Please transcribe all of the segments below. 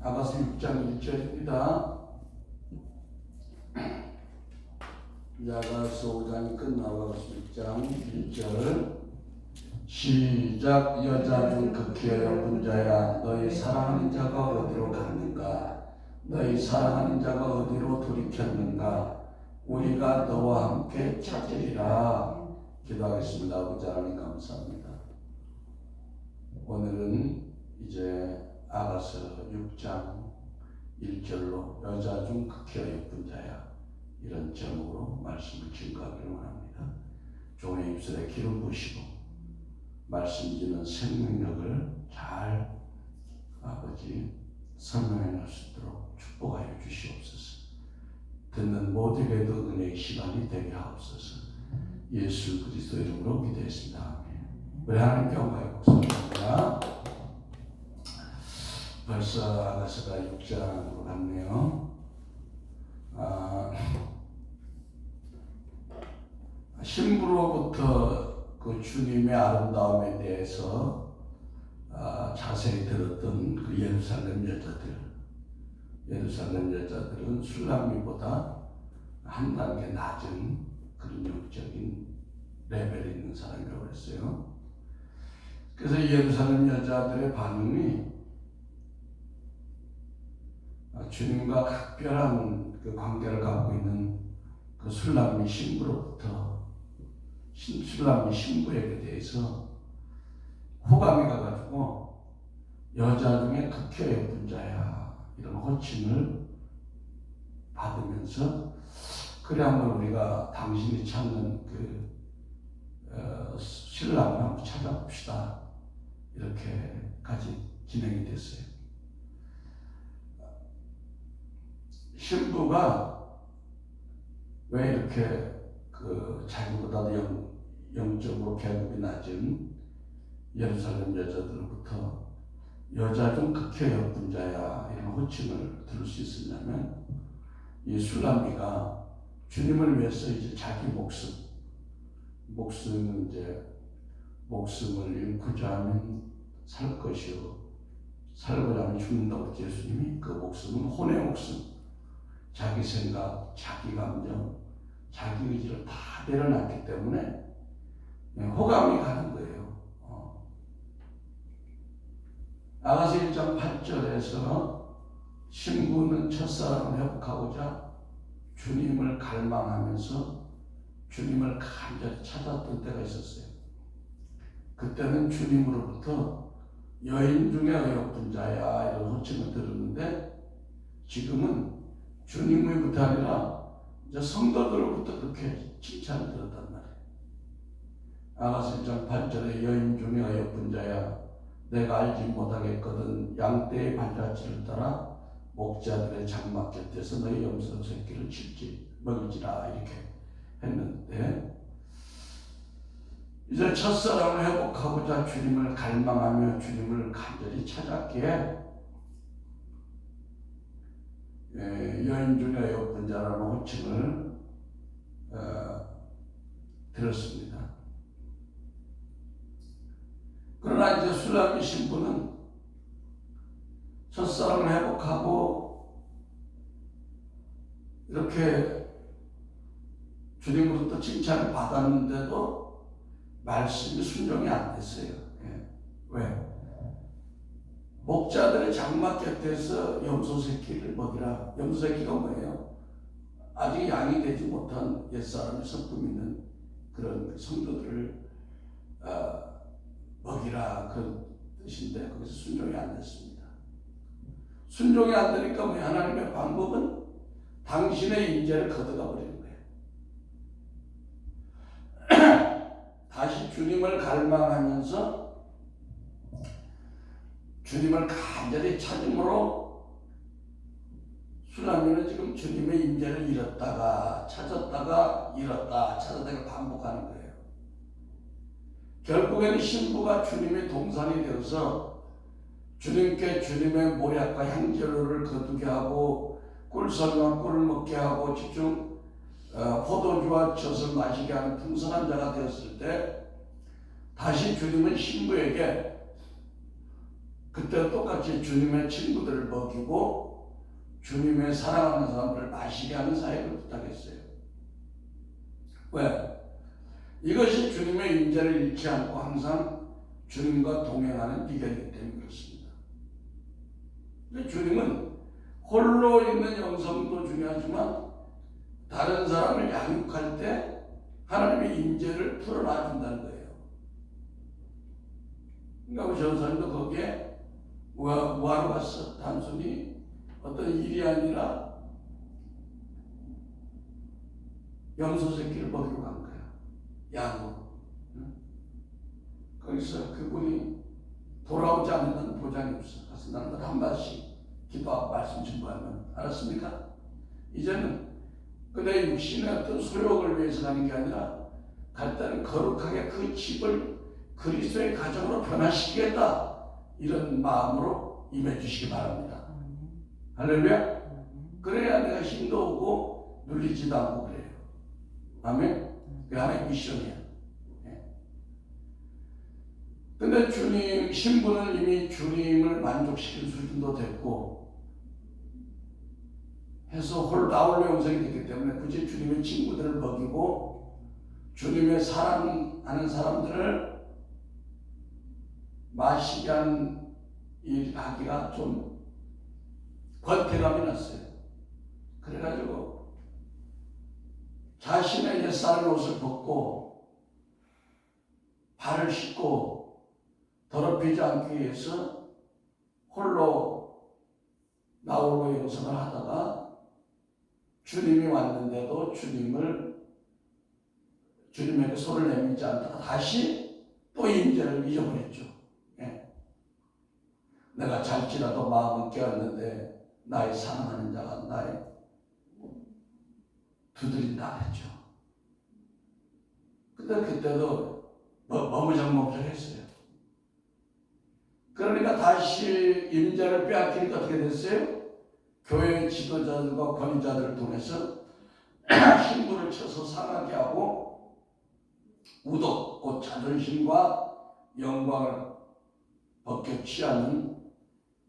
아가서 6장 1절입니다. 아가서 5장이 끝나고 아가서 6장 1절 시작. 여자 중 극히 어여쁜 자야, 너희 사랑하는 자가 어디로 갔는가? 너희 사랑하는 자가 어디로 돌이켰는가? 우리가 너와 함께 찾으리라. 기도하겠습니다. 아버지 하나님 감사합니다. 오늘은 이제 아가서 6장 1절로 여자 중 극히 어여쁜 자야, 이런 제목으로 말씀을 증거하기를 원합니다. 종의 입술에 기름 부으시고 말씀 주는 생명력을 잘 아버지 설명해 놓을 수 있도록 축복하여 주시옵소서. 듣는 모두에게도 은혜의 시간이 되게 하옵소서. 예수 그리스도 이름으로 기도했습니다. 아멘. 우리 하나님께 영광의 복습니다. 벌써 아가서가 6장으로 갔네요. 신부로부터 그 주님의 아름다움에 대해서 자세히 들었던 그 예루살렘 여자들은 술람미보다 한 단계 낮은 그런 영적인 레벨이 있는 사람이라고 했어요. 그래서 예루살렘 여자들의 반응이 주님과 각별한 그 관계를 갖고 있는 그 술람미 신부로부터 술람미 신부에게 대해서 호감이 가가지고 여자 중에 극히 예쁜 자야, 이런 호칭을 받으면서 그래 한번 우리가 당신이 찾는 그 신랑을 한번 찾아봅시다, 이렇게까지 진행이 됐어요. 신부가 왜 이렇게 그 자기보다도 영적으로 계급이 낮은 예루살렘 여자들로부터 여자 중 극히 예쁜 자야, 이런 호칭을 들을 수 있었냐면, 이 술람미가 주님을 위해서 이제 자기 목숨은 이제 목숨을 잃고자 하면 살 것이요 살고자 하면 죽는다고 예수님이, 그 목숨은 혼의 목숨, 자기 생각, 자기 감정, 자기 의지를 다 내려놨기 때문에 호감이 가는 거예요. 아가서 1장 8절에서 신부는 첫사랑을 회복하고자 주님을 갈망하면서 주님을 간절히 찾았던 때가 있었어요. 그때는 주님으로부터 여인 중에 어여쁜 자야, 이런 호칭을 들었는데, 지금은 주님으로부터 아니라 이제 성도들로부터 그렇게 칭찬을 들었단 말이에요. 아가서 1장 8절에 여인 중에 어여쁜 자야, 내가 알지 못하겠거든 양떼의 발자취를 따라 목자들의 장막 곁에서 너희 염소 새끼를 먹일지라, 이렇게 했는데, 이제 첫사랑을 회복하고자 주님을 갈망하며 주님을 간절히 찾았기에 여인 중에 어여쁜 자라는 호칭을 들었습니다. 그러나 이제 술람미 신부는 첫사랑을 회복하고 이렇게 주님으로부터 칭찬을 받았는데도 말씀이 순종이 안 됐어요. 왜? 목자들의 장막 곁에서 염소 새끼를 먹이라. 염소 새끼가 뭐예요? 아직 양이 되지 못한 옛사람의 성품 있는 그런 성도들을 먹이라, 그런 뜻인데 거기서 순종이 안 됐습니다. 순종이 안 되니까 하나님의 방법은 당신의 인재를 걷어가 버리는 거예요. 다시 주님을 갈망하면서 주님을 간절히 찾음으로 술람미는 지금 주님의 임재를 잃었다가 찾았다가 잃었다 찾았다가 반복하는 거예요. 결국에는 신부가 주님의 동산이 되어서 주님께 주님의 모략과 향재료를 거두게 하고 꿀선과 꿀을 먹게 하고 집중 포도주와 젖을 마시게 하는 풍성한 자가 되었을 때, 다시 주님은 신부에게 그때 똑같이 주님의 친구들을 먹이고 주님의 사랑하는 사람들을 마시게 하는 사역을 부탁했어요. 왜? 이것이 주님의 임재를 잃지 않고 항상 주님과 동행하는 비결이기 때문에 그렇습니다. 근데 주님은 홀로 있는 영성도 중요하지만 다른 사람을 양육할 때 하나님의 임재를 풀어놔 준다는 거예요. 그러니까 우리 전사님도 거기에 뭐하러 갔어? 단순히 어떤 일이 아니라 염소 새끼를 먹이러 간 거야. 양으로. 거기서 그분이 돌아오지 않는다는 보장이 없어. 그래서 나는 한 번씩 기도하고 말씀 증거하면 알았습니까? 이제는 내 육신의 어떤 소욕을 위해서 가는 게 아니라 갈 때는 거룩하게 그 집을 그리스도의 가정으로 변화시키겠다. 이런 마음으로 임해주시기 바랍니다. 할렐루야. 그래야 내가 힘도 오고 눌리지도 않고 그래요. 아멘. 그게 하나의 미션이야. 근데 주님, 신부는 이미 주님을 만족시킨 수준도 됐고 해서 홀다운로 영성이 됐기 때문에 굳이 주님의 친구들을 먹이고 주님의 사랑하는 사람들을 마시게 한 일하기가 좀 권태감이 났어요. 그래가지고 자신의 옛사람의 옷을 벗고 발을 씻고 더럽히지 않기 위해서 홀로 나홀로 영성을 하다가 주님이 왔는데도 주님에게 손을 내밀지 않다가 다시 또 임재를 잊어버렸죠. 예. 내가 잘지라도 마음은 깨었는데 나의 사랑하는 자가 나의 두드린다 했죠. 근데 그때도 머무적머무적했어요. 그러니까 다시 임재를 빼앗기니까 어떻게 됐어요? 교회 지도자들과 권위자들을 통해서 신부를 쳐서 상하게 하고 우도, 곧 자존심과 영광을 벗겨 취하는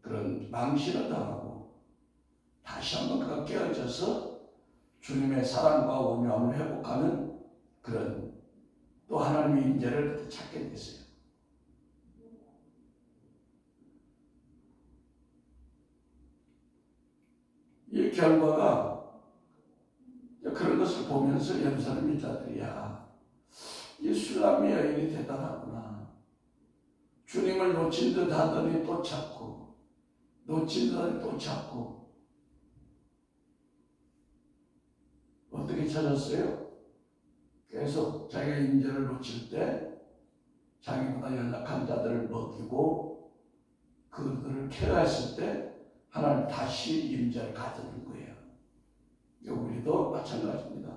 그런 망신을 당하고 다시 한번 그가 깨어져서 주님의 사랑과 온유함을 회복하는 그런 또 하나님의 임재를 찾게 됐어요. 이 결과가 그런 것을 보면서 예루살렘 유다들이 이 술람미 여인이 대단하구나. 주님을 놓친 듯 하더니 또 찾고 놓친 듯 하더니 또 찾고 어떻게 찾았어요? 계속 자기가 임재를 놓칠 때 자기보다 연약한 자들을 먹이고 그들을 케어했을 때 하나님 다시 임재를 가져는 거예요. 우리도 마찬가지입니다.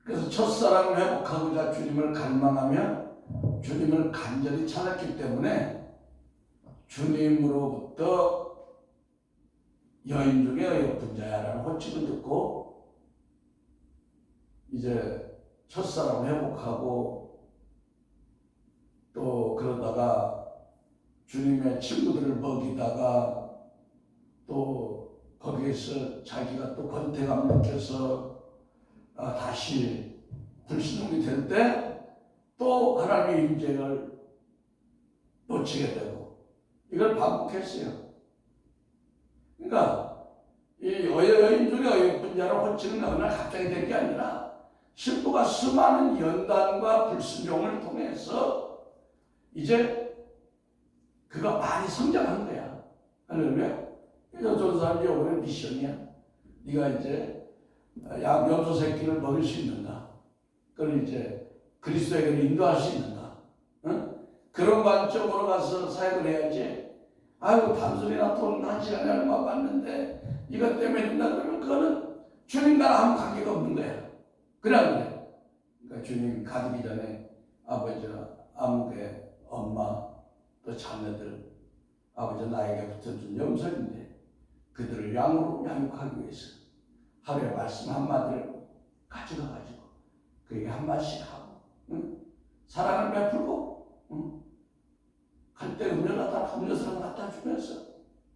그래서 첫사랑을 회복하고자 주님을 갈망하며 주님을 간절히 찾았기 때문에 주님으로부터 여인 중에 어여쁜 자야라는 호칭을 듣고 이제 첫사랑을 회복하고 또 그러다가 주님의 친구들을 먹이다가 또 거기에서 자기가 또 권태감 느껴서 다시 불순종이 될 때 또 하나님의 임재를 놓치게 되고 이걸 반복했어요. 그러니까 이 여인 중에 어여쁜 자로 호칭은 어느 날 갑자기 된 게 아니라 신부가 수많은 연단과 불순종을 통해서 이제 그가 많이 성장한 거야. 할렐루야. 그래서 저 사람이 이번에 미션이야. 네가 이제 염소 새끼를 먹일 수 있는가? 그걸 이제 그리스도에게 인도할 수 있는가? 응? 그런 관점으로 가서 사역을 해야지. 아이고 단순히나 돈 한 시간에 얼마 받는데 이것 때문에 된다 그러면 그거는 주님과는 아무 관계가 없는 거야. 그래. 그러니까 주님 가기 전에 아버지와 아무개 엄마 또 자녀들 아버지 나에게 붙여준 염소인데 그들을 양으로 양육하기 위해서 하루에 말씀 한마디를 가져가가지고 그에게 한마디씩 하고 응? 사랑을 베풀고 응? 갈 때 음료수를 갖다 주면서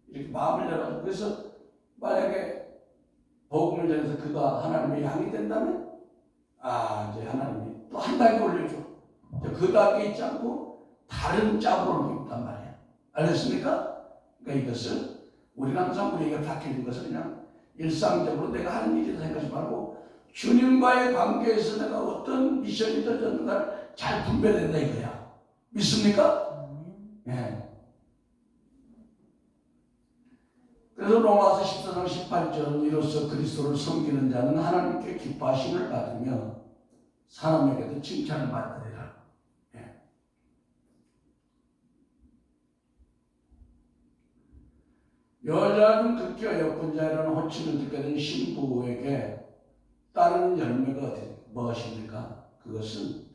이렇게 마음을 열어가지고, 그래서 만약에 복음을 전해서 그가 하나님의 양이 된다면, 이제 하나님이 또 한 단계 올려줘. 그 단계 있지 않고 다른 짝으로 올린단 말이야. 알겠습니까? 그러니까 이것을 우리는 항상 우리에게 바뀌는 것을 그냥 일상적으로 내가 하는 일이다 생각하지 말고 주님과의 관계에서 내가 어떤 미션이 던졌는가를 잘 분별된다 이거야. 믿습니까? 예. 그래서 로마서 14장 18절 이로써 그리스도를 섬기는 자는 하나님께 기뻐하심을 받으며 사람에게도 칭찬을 받으리라. 예. 여자 중 극히 어여쁜 자라는 호칭을 듣게 된 신부에게 따르는 열매가 무엇입니까? 그것은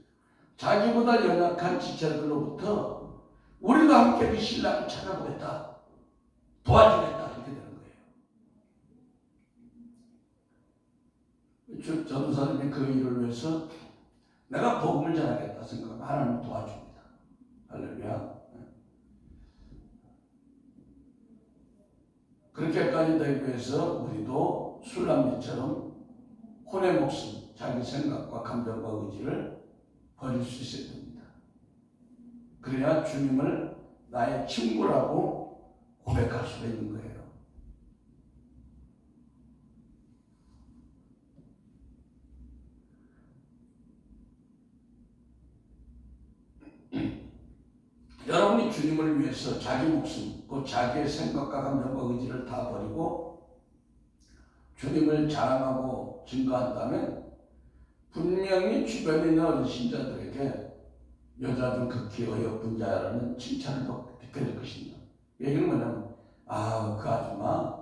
자기보다 연약한 지체들로부터 우리도 함께 그 신랑을 찾아보겠다, 도와주겠다, 이렇게 되는 거예요. 전도사님이 그 일을 위해서 내가 복음을 전하겠다 생각하면 하나님 도와줍니다. 할렐루야. 그렇게까지 되기 위해서 우리도 술람미처럼 혼의 목숨, 자기 생각과 감정과 의지를 버릴 수 있어야 됩니다. 그래야 주님을 나의 친구라고 고백할 수가 있는 거예요. 여러분이 주님을 위해서 자기 목숨, 또 자기의 생각과 감정과 의지를 다 버리고 주님을 자랑하고 증거한다면 분명히 주변에 있는 어르신자들에게 여자 중 극히 어여쁜 자라는 칭찬을 듣게 될 것입니다. 얘기는 뭐냐면 그 아줌마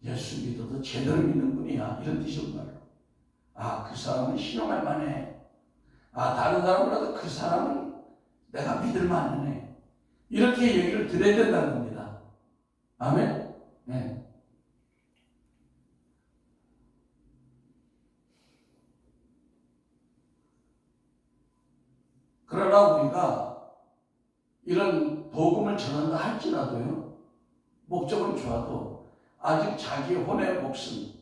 예수 믿어도 제대로 믿는 분이야, 이런 뜻이란 말이에요. 그 사람은 신용할 만해. 다른 사람보다도 그 사람은 내가 믿을 만하네. 이렇게 얘기를 드려야 된다는 겁니다. 아멘? 네. 그러나 우리가 이런 복음을 전한다 할지라도요, 목적은 좋아도 아직 자기 혼의 목숨,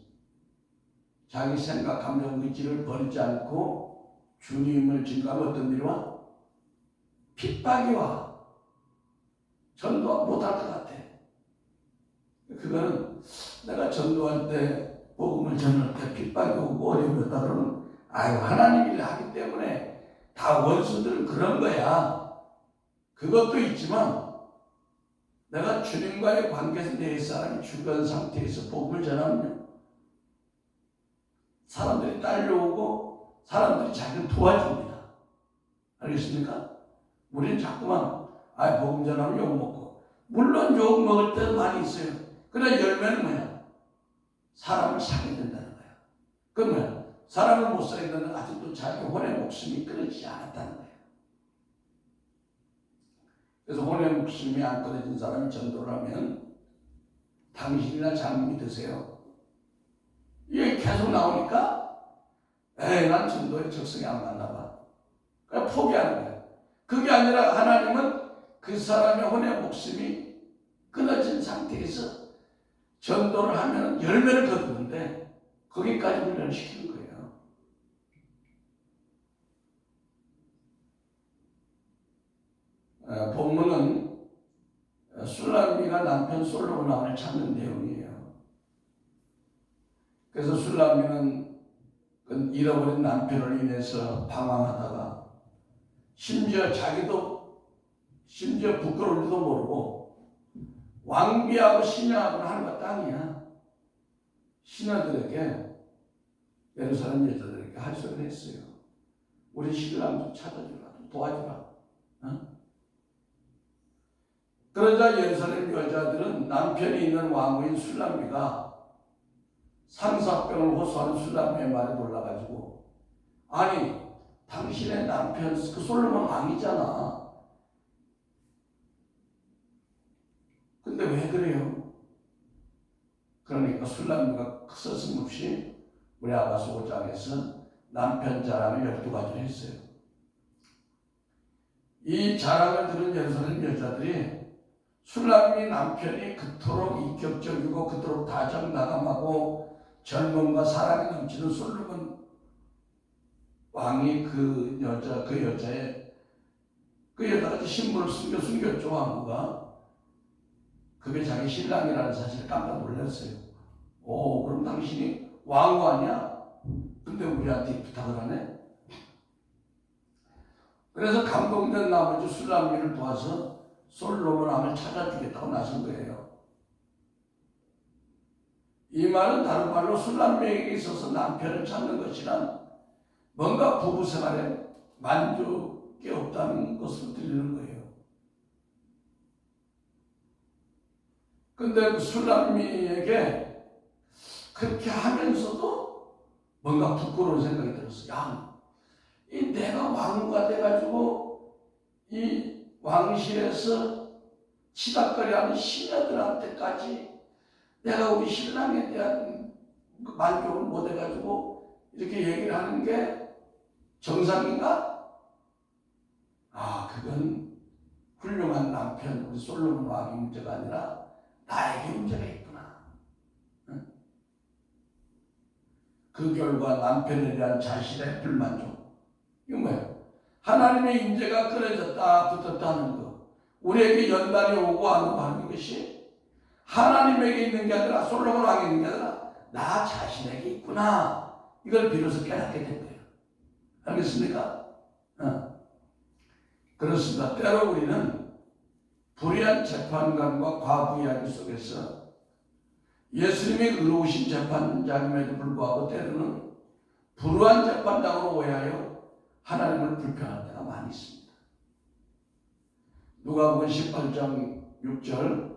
자기 생각, 감정, 의지를 버리지 않고 주님을 증거하면 어떤 일이 와? 핍박이 와. 전도 못할 것 같아. 그거는 내가 전도할 때, 복음을 전할 때 핍박이 오고 어려움이 왔다 그러면 하나님이 하기 때문에 다 원수들은 그런 거야. 그것도 있지만 내가 주님과의 관계에서 내 사람이 죽은 상태에서 복음을 전하면 사람들이 딸려오고 사람들이 자기를 도와줍니다. 알겠습니까? 우리는 자꾸만 복음 전하면 욕먹고, 물론 욕먹을 때도 많이 있어요. 그러나 열매는 뭐야? 사람을 사게 된다는 거야. 그건 뭐야? 사람을 못 사게 되는 아직도 자기 혼의 목숨이 끊어지지 않았다는 거야. 그래서 혼의 목숨이 안 끊어진 사람이 전도를 하면 당신이나 잘못 믿으세요. 이게 계속 나오니까 난 전도에 적성이 안 맞나 봐. 그냥 포기하는 거야. 그게 아니라 하나님은 그 사람의 혼의 목숨이 끊어진 상태에서 전도를 하면 열매를 거두는데 거기까지 훈련시키는 거예요. 본문은 술람미가 남편 솔로몬을 찾는 내용이에요. 그래서 술람미는 잃어버린 남편을 인해서 방황하다가 심지어 부끄러울지도 모르고 왕비하고 신하하고는 하늘과 땅이야. 신하들에게, 예루살렘 여자들에게 할소를 했어요. 우리 신랑 좀 찾아주라, 좀 도와주라. 그러자 예루살렘 여자들은 남편이 있는 왕후인 술람미가 상사병을 호소하는 술람미의 말에 놀라가지고, 당신의 남편 그 솔로몬 왕이잖아. 근데 왜 그래요? 그러니까 술람미가 서슴없이 우리 아가서 5장에서 남편 자랑을 12가지를 했어요. 이 자랑을 들은 예루살렘 여자들이 술람미 남편이 그토록 인격적이고 그토록 다정다감하고 젊음과 사랑이 넘치는 솔로몬 왕이 그 여자가 신분을 숨겼죠. 왕후가 그게 자기 신랑이라는 사실을 깜짝 놀랐어요. 그럼 당신이 왕후 아니야? 근데 우리한테 부탁을 하네? 그래서 감동된 나머지 술람미를 도와서 솔로몬 왕을 찾아주겠다고 나선 거예요. 이 말은 다른 말로 술람미에게 있어서 남편을 찾는 것이란 뭔가 부부 생활에 만족이 없다는 것으로 들리는 거예요. 근데 그 술람미에게 그렇게 하면서도 뭔가 부끄러운 생각이 들었어요. 야, 내가 왕후가 돼가지고 이 왕실에서 치닥거리하는 시녀들한테까지 내가 우리 신랑에 대한 만족을 못 해가지고 이렇게 얘기를 하는 게 정상인가? 그건 훌륭한 남편 우리 솔로몬 왕의 문제가 아니라 나에게 문제가 있구나. 응? 그 결과 남편에 대한 자신의 불만족. 이거 뭐예요? 하나님의 임재가 끊어졌다 붙었다 하는 거. 우리에게 연단이 오고 안 오고 하는 것이 하나님에게 있는 게 아니라 솔로몬 왕에게 있는 게 아니라 나 자신에게 있구나. 이걸 비로소 깨닫게 된 거예요. 알겠습니까? 그렇습니다. 때로 우리는 불의한 재판관과 과부 이야기 속에서 예수님이 의로우신 재판장임에도 불구하고 때로는 불우한 재판장으로 오해하여 하나님을 불평할 때가 많이 있습니다. 누가복음 18장 6절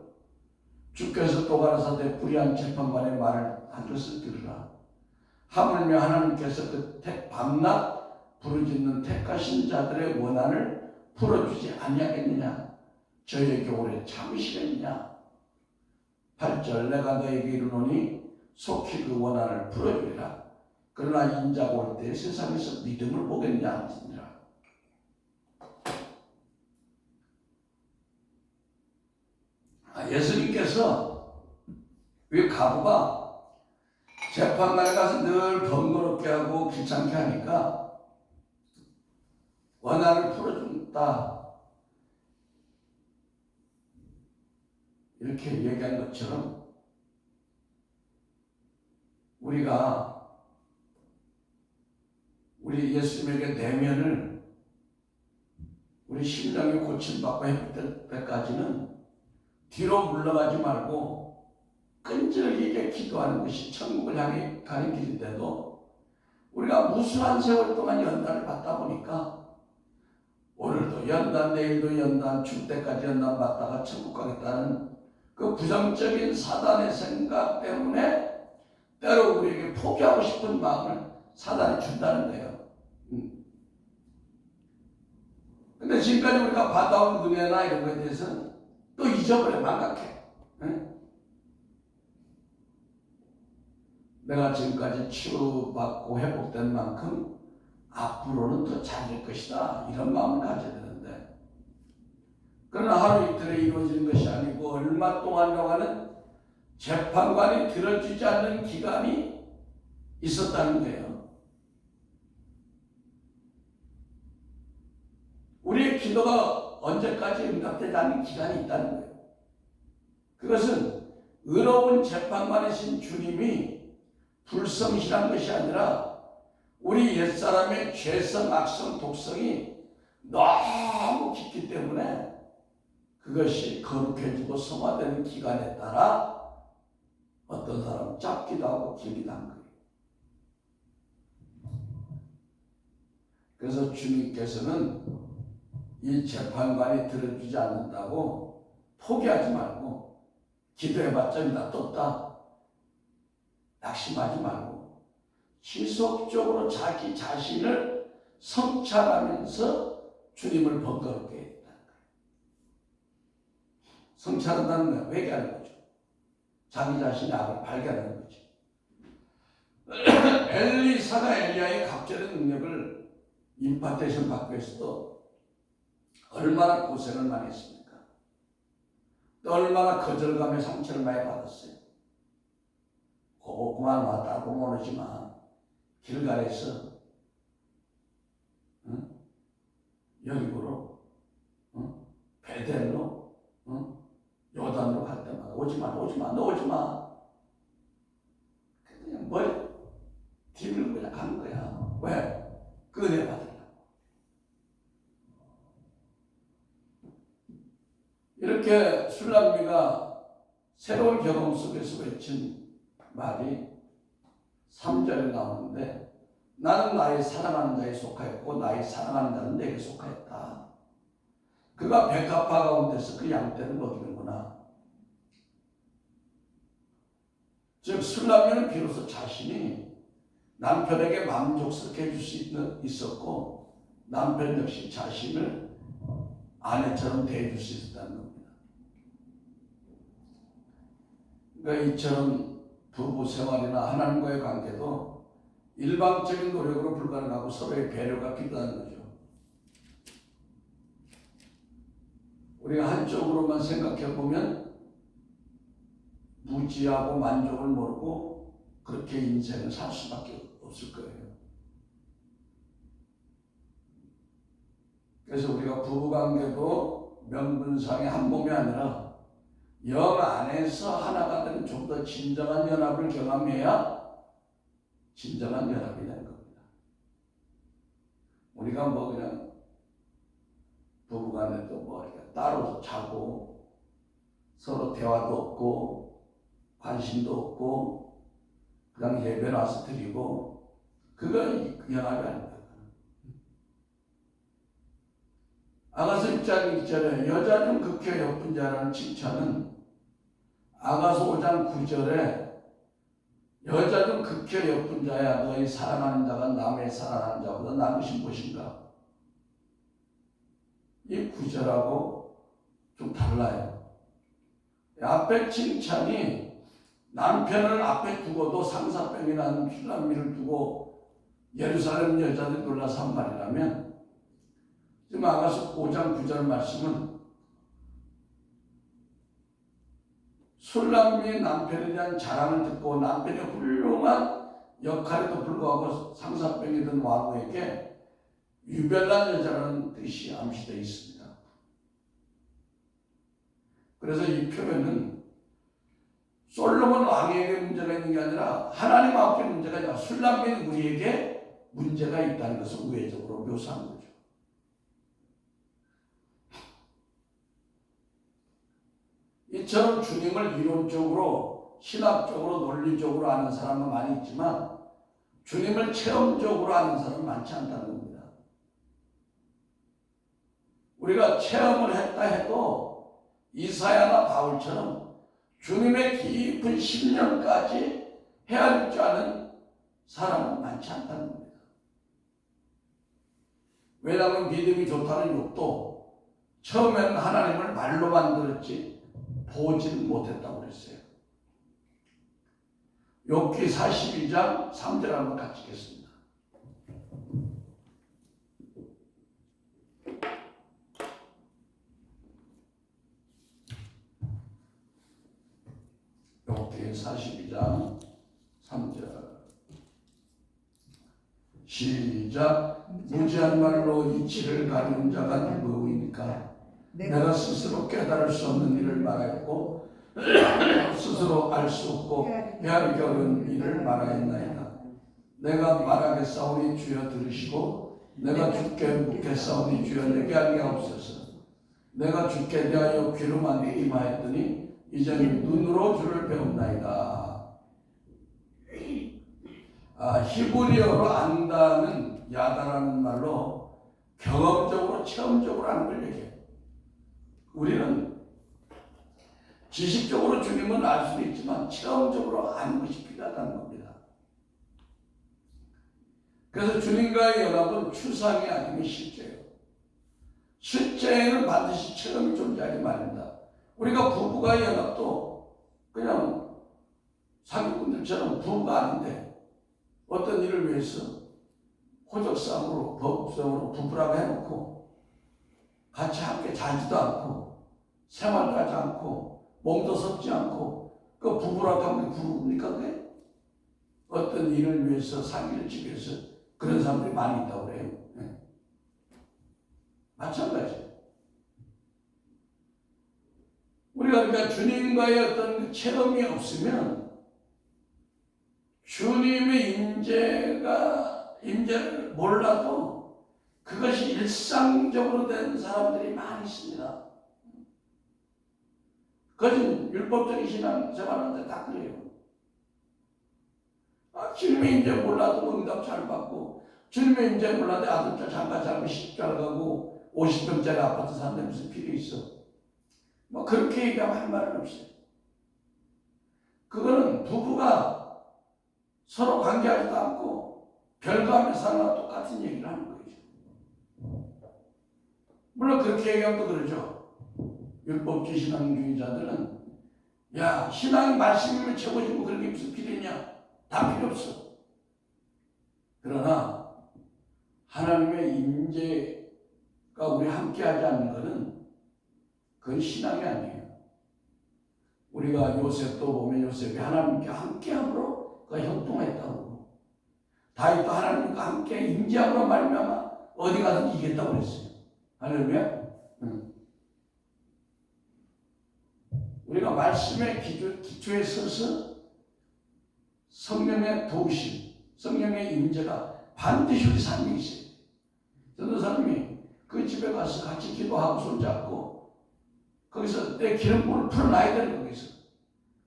주께서 또 가라사대 불의한 재판관의 말을 한 것을 들으라. 하물며 하나님께서 그 밤낮 부르짖는 택하신 자들의 원한을 풀어주지 아니하겠느냐? 저에게 오래 참으시겠느냐? 8절 내가 너에게 이르노니 속히 그 원한을 풀어주리라. 그러나 인자가 올 때 세상에서 믿음을 보겠냐 하니라. 예수님께서 왜 과부가 재판관에 가서 늘 번거롭게 하고 귀찮게 하니까 원한을 풀어준다 이렇게 얘기한 것처럼 우리 예수님에게 내면을 우리 심령이 고침받고 회복될 때까지는 뒤로 물러가지 말고 끈질기게 기도하는 것이 천국을 향해 가는 길인데도 우리가 무수한 세월 동안 연단을 받다 보니까 오늘도 연단, 내일도 연단, 죽을 때까지 연단 받다가 천국 가겠다는 그 부정적인 사단의 생각 때문에 때로 우리에게 포기하고 싶은 마음을 사단이 준다는 거예요. 근데 지금까지 우리가 받아온 은혜나 이런 것에 대해서는 또 잊어버려, 망각해. 내가 지금까지 치유받고 회복된 만큼 앞으로는 더 잘될 것이다. 이런 마음을 가져야 되는데, 그러나 하루 이틀에 이루어지는 것이 아니고 얼마 동안이라는 재판관이 들어주지 않는 기간이 있었다는 거예요. 우리의 기도가 언제까지 응답되지 않는 기간이 있다는 거예요. 그것은 의로운 재판관이신 주님이 불성실한 것이 아니라 우리 옛사람의 죄성, 악성, 독성이 너무 깊기 때문에 그것이 거룩해지고 성화되는 기간에 따라 어떤 사람은 짧기도 하고 길기도 한 거예요. 그래서 주님께서는 이 재판관이 들어주지 않는다고 포기하지 말고 기도해봤자 나 떴다. 낙심하지 말고 지속적으로 자기 자신을 성찰하면서 주님을 번거롭게 했다는 거예요. 성찰한다는 건 회개하는 거죠. 자기 자신의 악을 발견하는 거죠. 엘리사가 엘리야의 갑절의 능력을 임파테이션 받고 있어도 얼마나 고생을 많이 했습니까? 또 얼마나 거절감의 상처를 많이 받았어요. 그만 왔다고 모르지만 길갈에서 여리고로 베델로 요단으로 갈 때마다 오지마 너 오지마. 그냥 뭘 뒤를 그냥 가는 거야. 왜? 은혜 받으려고. 이렇게 술람미가 새로운 경험 속에서 외친 말이 3절에 나오는데, 나는 나의 사랑하는 자에 속하였고 나의 사랑하는 자는 내게 속하였다. 그가 백합화 가운데서 그 양떼를 먹이는구나. 즉 술람미는 비로소 자신이 남편에게 만족스럽게 해줄 수 있었고, 남편 역시 자신을 아내처럼 대해줄 수 있었다는 겁니다. 그러니까 이처럼 부부 생활이나 하나님과의 관계도 일방적인 노력으로 불가능하고 서로의 배려가 필요하다는 거죠. 우리가 한쪽으로만 생각해 보면 무지하고 만족을 모르고 그렇게 인생을 살 수밖에 없을 거예요. 그래서 우리가 부부관계도 명분상의 한 몸이 아니라 영 안에서 하나가 되는 좀 더 진정한 연합을 경험해야 진정한 연합이 되는 겁니다. 우리가 뭐 그냥 부부간에도 뭐 이렇게 따로 자고 서로 대화도 없고 관심도 없고 그냥 예배 와서 드리고, 그건 연합이 아닙니다. 아가서 1장 1절에 여자 중 극히 예쁜 자라는 칭찬은 아가서 5장 9절에 여자 중 극히 예쁜 자야 너희 사랑하는 자가 남의 사랑하는 자보다 나으신 것인가. 이 구절하고 좀 달라요. 앞에 칭찬이 남편을 앞에 두고도 상사병이 난 술람미를 두고 예루살렘 여자들이 놀라서 한 말이라면, 지금 아가서 5장 9절 말씀은 술람미 남편에 대한 자랑을 듣고 남편의 훌륭한 역할에도 불구하고 상사병이 든 왕후에게 유별난 여자라는 뜻이 암시되어 있습니다. 그래서 이 표현은 솔로몬 왕에게 문제가 있는 게 아니라 하나님 앞에 문제가 아니라 술람미 우리에게 문제가 있다는 것을 우회적으로 묘사한 거죠. 이처럼 주님을 이론적으로 신학적으로 논리적으로 아는 사람은 많이 있지만 주님을 체험적으로 아는 사람은 많지 않다는 겁니다. 우리가 체험을 했다 해도 이사야나 바울처럼 주님의 깊은 심령까지 헤아릴 줄 아는 사람은 많지 않다는 겁니다. 왜냐하면 믿음이 좋다는 욕도 처음에는 하나님을 말로만 들었지 보지는 못했다고 그랬어요. 욥기 42장 3절 한번 같이 읽겠습니다. 욥기 42장 3절 시작. 무지한 말로 이치를 가리는 자가 누구이니까 내가 스스로 깨달을 수 없는 일을 말하였고 스스로 알 수 없고 헤아리기 어려운 일을 말하였나이다. 내가 말하겠사오니 주여 들으시고 내가 주께 묻겠사오니 주여 내게 알게 하옵소서. 내가 주께 대하여 귀로만 임하였더니 이제는 눈으로 주를 배운나이다. 히브리어로 안다는 야다라는 말로 경험적으로 체험적으로 하는 걸 얘기해요. 우리는 지식적으로 주님은 알 수도 있지만 체험적으로 아는 것이 필요하다는 겁니다. 그래서 주님과의 연합은 추상이 아니면 실제예요. 실제에는 반드시 체험이 존재하기 마련이다. 우리가 부부가의 연합도 그냥 사기꾼들처럼 부부가 아닌데 어떤 일을 위해서 호적상으로 법적으로 부부라고 해놓고 같이 함께 자지도 않고 생활도 하지 않고 몸도 섭지 않고 그 부부라고 하면 부부입니까 그게? 어떤 일을 위해서 사기를 치기 위해서 그런 사람들이 많이 있다고 그래요. 네. 마찬가지. 우리가 그러니까 주님과의 어떤 체험이 없으면 주님의 임재를 몰라도 그것이 일상적으로 된 사람들이 많이 있습니다. 그것은 율법적인 신앙생활하는데 다 그래요. 주님의 임재 몰라도 응답 잘 받고, 주님의 임재 몰라도 아들자 장가 잘 잘 가고 50평짜리 아파트 사는데 무슨 필요 있어? 뭐 그렇게 얘기하면 할 말은 없어요. 그거는 부부가 서로 관계하지도 않고 별거하며 사는 거랑 똑같은 얘기를 하는 거죠. 물론 그렇게 얘기하면 또 그러죠. 율법주의 신앙주의자들은 야, 신앙이 말씀이면 최고지 뭐 그런 게 무슨 필요 있냐? 다 필요 없어. 그러나 하나님의 임재가 우리 함께하지 않는 것은 그건 신앙이 아니에요. 우리가 요셉도 보면 요셉이 하나님께 함께함으로 그가 형통했다고, 다윗도 하나님과 함께 임재함으로 말미암아 어디 가든 이겼다고 그랬어요. 할렐루야. 우리가 말씀의 기초에 서서 성령의 도우심, 성령의 임재가 반드시 우리 삶에 있어요. 전도사님이 그 집에 가서 같이 기도하고 손잡고 거기서 내 기름부를 풀어놔야 되는 거기서.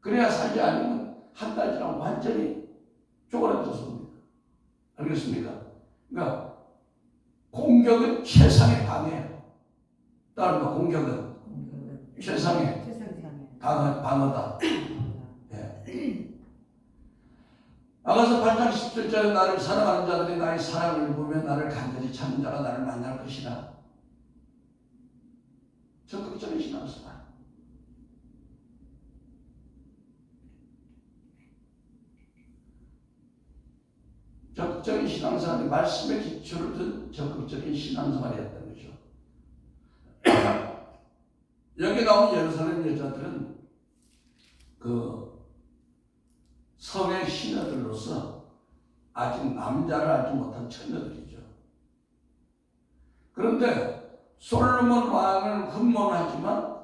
그래야 살지 않으면 한 달 지나면 완전히 쪼그라들어서 옵니다. 알겠습니까? 그러니까 공격은 세상의 방해예요. 따라서 공격은 세상의 방어다. 예. 아가서 8장 17절에 나를 사랑하는 자들이 나의 사랑을 보며 나를 간절히 찾는 자가 나를 만날 것이라. 적극적인 신앙생활. 적극적인 신앙생활이 말씀의 기초를 둔 적극적인 신앙생활이었던 거죠. 여기 나온 예루살렘 여자들은 그 성의 시녀들로서 아직 남자를 알지 못한 처녀들이죠. 그런데 솔로몬 왕을 흠모하지만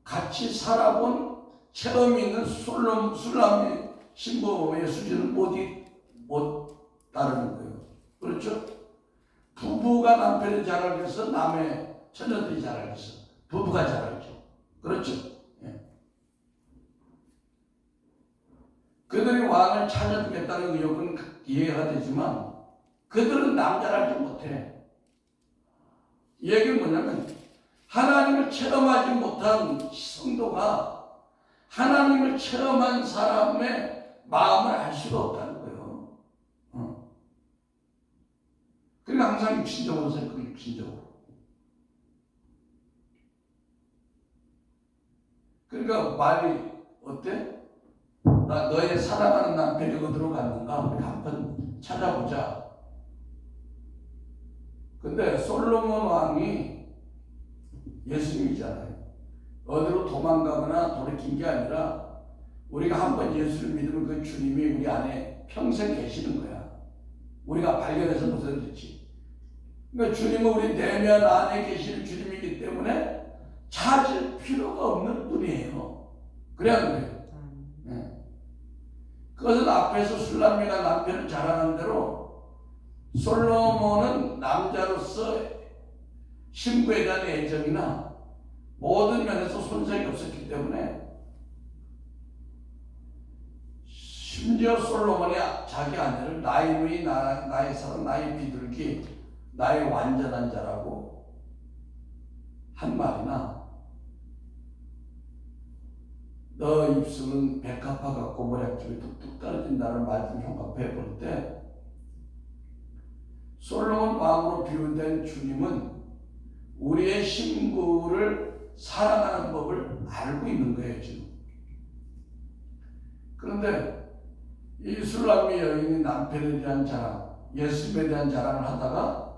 같이 살아본 체험이 있는 술람의 신부의 수준을 못 따르는 거예요. 그렇죠? 부부가 남편을 잘 알기 위해서 남의 처녀들이 잘 알기 위해서 부부가 잘 알죠. 그렇죠? 예. 그들이 왕을 찾아주겠다는 의욕은 이해가 되지만 그들은 남자를 알지 못해. 이 얘기는 뭐냐면 하나님을 체험하지 못한 성도가 하나님을 체험한 사람의 마음을 알 수가 없다는 거예요. 그러니까 항상 육신적으로 생각하고 육신적으로. 그러니까 말이 어때? 나 너의 사랑하는 남편이 어디로 갔는가? 우리 한번 찾아보자. 근데 솔로몬 왕이 예수님이잖아요. 어디로 도망가거나 돌이킨 게 아니라 우리가 한번 예수를 믿으면 그 주님이 우리 안에 평생 계시는 거야. 우리가 발견해서 무슨 일이지. 그러니까 주님은 우리 내면 안에 계시는 주님이기 때문에 찾을 필요가 없는 분이에요. 그래야 그래요. 네. 그것은 앞에서 술람미가 남편을 자랑한 대로 솔로몬은 남자로서 신부에 대한 애정이나 모든 면에서 손색이 없었기 때문에 심지어 솔로몬이 자기 아내를 나의 누이, 나의 사랑, 나의 비둘기, 나의 완전한 자라고 한 말이나 너 입술은 백합화 같고 모략집이 뚝뚝 떨어진다는 말 좀 종합해 볼 때 솔로몬 왕으로 비유된 주님은 우리의 신부를 사랑하는 법을 알고 있는 거예요 지금. 그런데 이 술람미 여인이 남편에 대한 자랑, 예수님에 대한 자랑을 하다가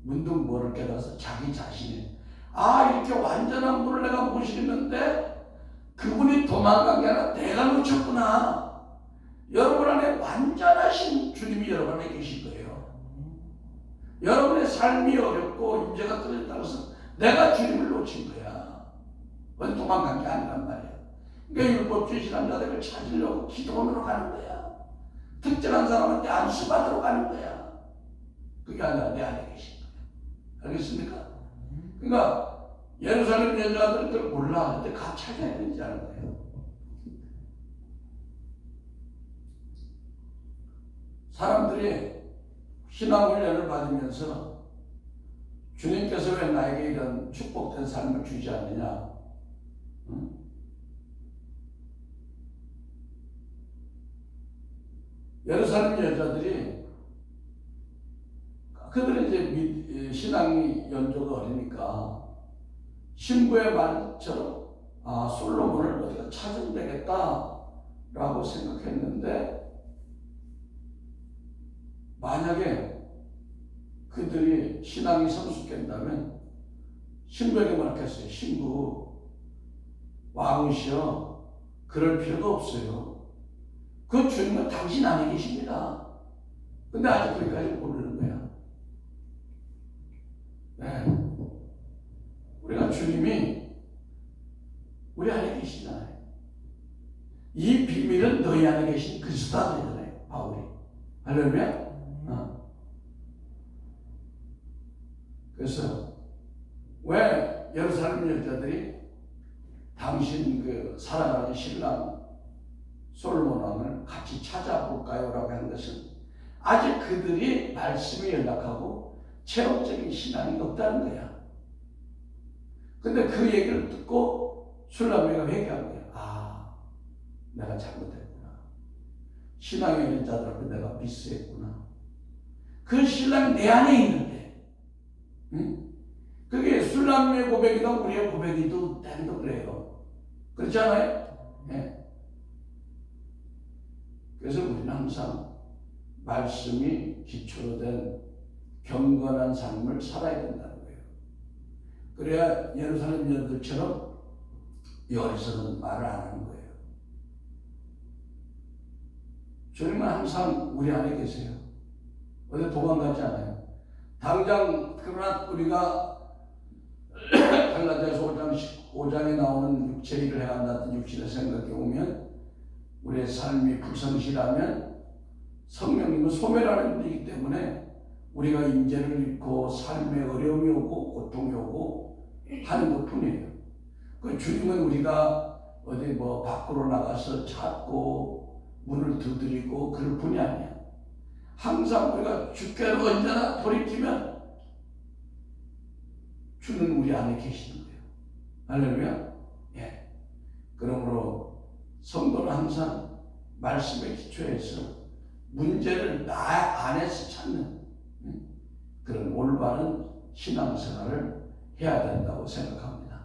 문득 뭐를 깨달아서 자기 자신의 이렇게 완전한 분을 내가 모시겠는데 그분이 도망간 게 아니라 내가 놓쳤구나. 여러분 안에 완전하신 주님이 여러분 안에 계신 거예요. 여러분의 삶이 어렵고 문제가 떨어졌다고 해서 내가 주님을 놓친 거야. 어디 도망간 게 아니란 말이야. 그러니까 율법주의 신앙자들을 찾으려고 기도원으로 가는 거야. 특정한 사람한테 안수받으러 가는 거야. 그게 아니라 내 안에 계신 거야. 알겠습니까? 그러니까 예루살렘 여자들 그걸 몰라. 근데 가 찾아야 되지 않은 거예요. 사람들이 신앙훈련을 받으면서 주님께서 왜 나에게 이런 축복된 삶을 주지 않느냐? 응? 예루살렘 여자들이 그들은 이제 신앙이 연조가 어리니까 신부의 말처럼 솔로몬을 어디가 찾으면 되겠다라고 생각했는데 만약에 그들이 신앙이 성숙했다면 신부에게 말했어요. 신부, 왕이시여, 그럴 필요가 없어요. 그 주님은 당신 안에 계십니다. 근데 아직 거기까지 모르는 거야. 네. 우리가 주님이 우리 안에 계시잖아요. 이 비밀은 너희 안에 계신 그리스도 안에잖아요. 바울이. 할렐루야. 그래서 왜 예루살렘 여자들이 당신 그 사랑하는 신랑 솔로몬 왕을 같이 찾아볼까요? 라고 하는 것은 아직 그들이 말씀에 연락하고 체험적인 신앙이 없다는 거야. 근데 그 얘기를 듣고 술람이가 회개한 거야. 내가 잘못했구나. 신앙에 있는 자들 앞에 내가 미스했구나. 그 신랑이 내 안에 있는데 응? 그게 술람의 고백이든 우리의 고백이든 때도 그래요. 그렇지 않아요? 네. 그래서 우리는 항상 말씀이 기초로 된 경건한 삶을 살아야 된다는 거예요. 그래야 예루살렘 여자들처럼 어리석은 말을 안 하는 거예요. 주님은 항상 우리 안에 계세요. 어디 도망가지 않아요. 당장 그러나 우리가 갈라디아서 5장에 나오는 육체 일을 해간다는 육신의 생각이 오면 우리의 삶이 불성실하면 성령님은 소멸하는 분이기 때문에 우리가 임재를 잃고 삶에 어려움이 오고 고통이 오고 하는 것 뿐이에요. 그 주님은 우리가 어디 밖으로 나가서 찾고 문을 두드리고 그럴 뿐이 아니야. 항상 우리가 주께로 언제나 돌이키면 주는 우리 안에 계시는 거예요. 할렐루야. 예. 그러므로 성도는 항상 말씀에 기초해서 문제를 나 안에서 찾는 그런 올바른 신앙생활을 해야 된다고 생각합니다.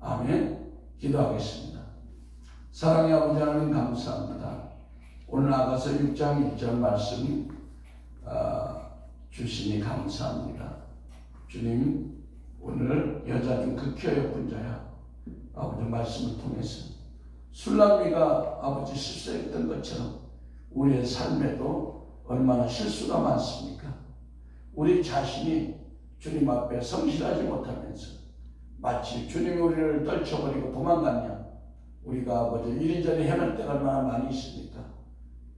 아멘. 기도하겠습니다. 사랑의 아버지 하나님 감사합니다. 오늘 나가서 6장 1절 말씀 주시니 감사합니다. 주님, 오늘 여자 중 극히 어여쁜 자야 아버지 말씀을 통해서 술람미가 아버지 실수했던 것처럼 우리의 삶에도 얼마나 실수가 많습니까? 우리 자신이 주님 앞에 성실하지 못하면서 마치 주님이 우리를 떨쳐버리고 도망갔냐? 우리가 아버지 이리저리 헤맬 때가 얼마나 많이 있습니까?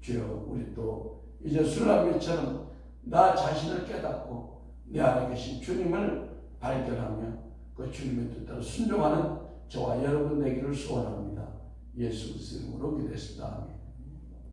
주여, 우리 또 이제 술람미처럼 나 자신을 깨닫고 내 안에 계신 주님을 발견하며 그 주님의 뜻대로 순종하는 저와 여러분 되기를 소원합니다. 예수 그리스도 이름으로 기도했습니다. 아멘.